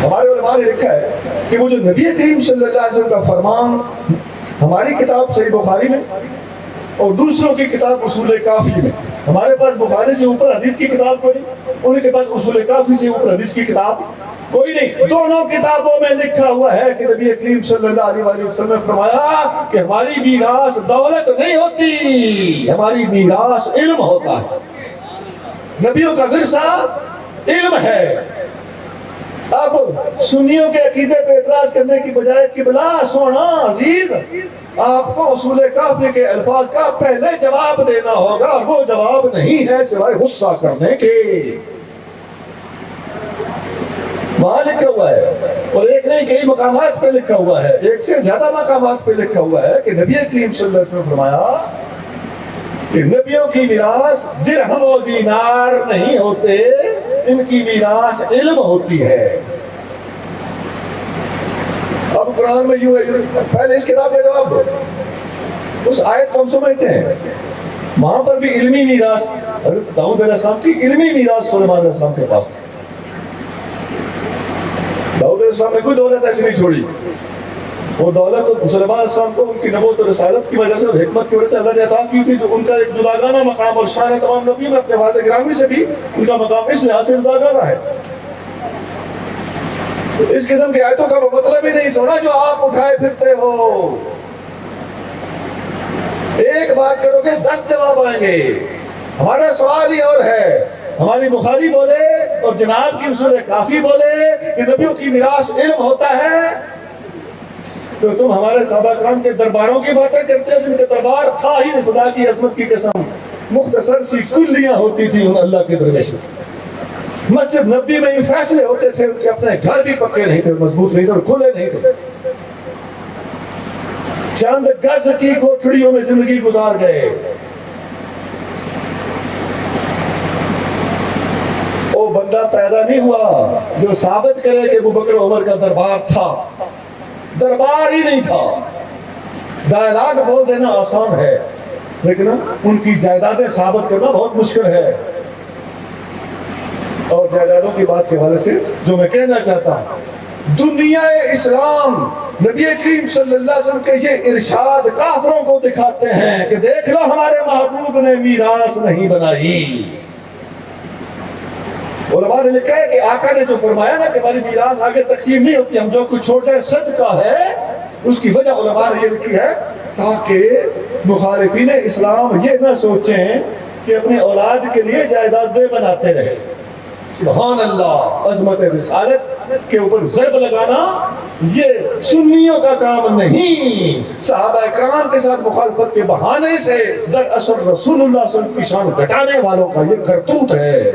ہمارے علماء نے لکھا ہے کہ وہ جو نبی کریم صلی اللہ علیہ وسلم کا فرمان ہماری کتاب صحیح بخاری میں اور دوسروں کی کتاب اصول کافی میں، ہمارے پاس بخاری سے اوپر حدیث کی کتاب کوئی نہیں، ان کے پاس اصول کافی سے اوپر حدیث کی کتاب کوئی نہیں، دونوں کتابوں میں لکھا ہوا ہے کہ نبی کریم صلی اللہ علیہ وسلم نے فرمایا کہ ہماری میراث دولت نہیں ہوتی، ہماری میراث علم ہوتا ہے، نبیوں کا ورثہ علم ہے۔ اب سنیوں کے عقیدے پہ اعتراض کرنے کی بجائے قبلہ سونا عزیز آپ کو اصول کافی کے الفاظ کا پہلے جواب دینا ہوگا، اور وہ جواب نہیں ہے سوائے غصہ کرنے کے۔ وہاں لکھا ہوا ہے، اور ایک نہیں کئی مقامات پہ لکھا ہوا ہے، ایک سے زیادہ مقامات پہ لکھا ہوا ہے کہ نبی کریم صلی اللہ علیہ وسلم نے فرمایا کہ نبیوں کی میراث درہم و دینار نہیں ہوتے، ان کی میراث علم ہوتی ہے۔ اب قرآن میں یوں ہے، پہلے اس کتاب کا جواب دو، اس آیت کو ہم سمجھتے ہیں، وہاں پر بھی علمی میراث داؤد علیہ السلام کی علمی میراث سلیمان علیہ السلام کے پاس تھی۔ داؤد علیہ السلام نے کوئی دولت ایسی نہیں چھوڑی، وہ دولت سلیمان علیہ السلام کو ان کی نبوت اور رسالت کی وجہ سے اور حکمت کی وجہ سے اللہ نے عطا کی تھی، جو ان کا ایک جداگانہ مقام اور شان ہے تمام نبیوں میں، اپنے والد گرامی سے بھی ان کا مقام اس لحاظ سے جداگانہ ہے۔ اس قسم کی آیتوں کا وہ مطلب ہی نہیں سونا جو آپ اٹھائے پھرتے ہو، ایک بات کرو گے 10 جواب آئیں گے۔ ہمارا سوال ہی اور ہے، ہماری بخاری بولے اور جناب کی اصول کافی بولے کہ نبیوں کی میراث علم ہوتا ہے، تو تم ہمارے صحابہ کرام کے درباروں کی باتیں کرتے ہو جن کے دربار تھا ہی نہیں، خدا کی عظمت کی قسم مختصر سی کلیاں ہوتی تھی ان اللہ کے درویش میں۔ مسجد نبی میں فیصلے ہوتے تھے، ان کے اپنے گھر بھی پکے نہیں تھے، مضبوط نہیں تھے اور کھلے نہیں تھے، چند گز کی کوٹھڑیوں میں زندگی گزار گئے۔ وہ بندہ پیدا نہیں ہوا جو ثابت کرے کہ ابو بکر عمر کا دربار تھا، دربار ہی نہیں تھا۔ ڈائلاگ بول دینا آسان ہے، لیکن ان کی جائیدادیں ثابت کرنا بہت مشکل ہے۔ اور جائیدادوں کی بات کے حوالے سے جو میں کہنا چاہتا ہوں، دنیا اسلام نبی کریم صلی اللہ علیہ وسلم کے یہ ارشاد کافروں کو دکھاتے ہیں کہ دیکھ لو ہمارے محبوب نے میراث نہیں بنائی۔ علماء نے لکھا ہے کہ آقا نے جو فرمایا نا کہ ہماری میراث آگے تقسیم نہیں ہوتی، ہم جو کچھ چھوڑ جائیں صدقہ ہے، اس کی وجہ علماء نے یہ لکھی ہے تاکہ مخالفین اسلام یہ نہ سوچیں کہ اپنی اولاد کے لیے جائیدادیں بناتے رہے۔ سبحان اللہ، عظمت رسالت کے اوپر ضرب لگانا یہ سنیوں کا کام نہیں، صحابہ کرام کے ساتھ مخالفت کے بہانے سے دراصل رسول اللہ صلی اللہ علیہ وسلم کی شان گھٹانے والوں کا یہ کرتوت ہے۔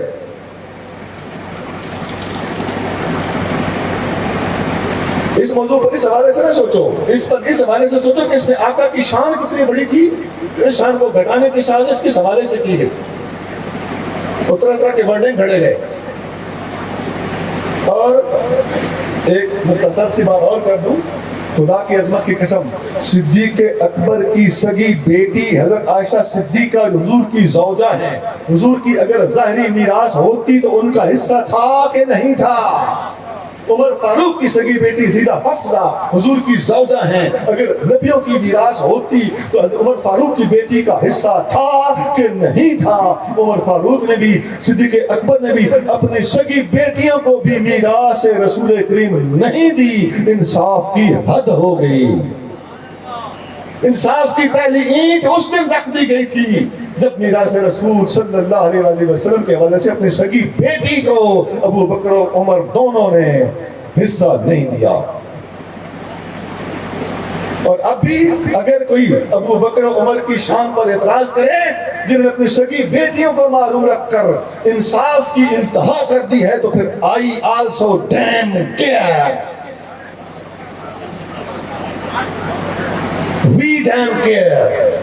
اس موضوع پر اس حوالے سے نہ سوچو، اس حوالے سے سوچو کہ اس میں آقا کی شان کتنی بڑی تھی، اس شان کو گھٹانے کی سازش کس حوالے سے کی گئی، اور طرح طرح کے ورڈنگ گھڑے گئے۔ اور ایک مختصر سی بات اور کر دوں، خدا کی عظمت کی قسم، صدیق اکبر کی سگی بیٹی حضرت عائشہ صدیقہ حضور کی زوجہ ہیں، حضور کی اگر ظاہری میراث ہوتی تو ان کا حصہ تھا کہ نہیں تھا؟ عمر فاروق کی سگی بیٹی زیدہ حفصہ حضور کی زوجہ ہیں، اگر نبیوں کی میراث ہوتی تو عمر فاروق کی بیٹی کا حصہ تھا کہ نہیں تھا؟ عمر فاروق نے بھی، صدیق اکبر نے بھی اپنی سگی بیٹیوں کو بھی میراث رسول کریم نہیں دی۔ انصاف کی حد ہو گئی، انصاف کی پہلی اینٹ اس دن رکھ دی گئی تھی جب میراث رسول صلی اللہ علیہ وسلم کے حوالے سے اپنی سگی بیٹی کو ابو بکر و عمر دونوں نے حصہ نہیں دیا۔ اور اب بھی اگر کوئی ابو بکر و عمر کی شان پر اعتراض کرے جنہوں نے اپنی سگی بیٹیوں کو معلوم رکھ کر انصاف کی انتہا کر دی ہے، تو پھر I also damn care. We damn care.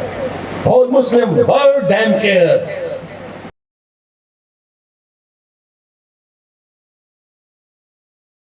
All Muslim world damn cares.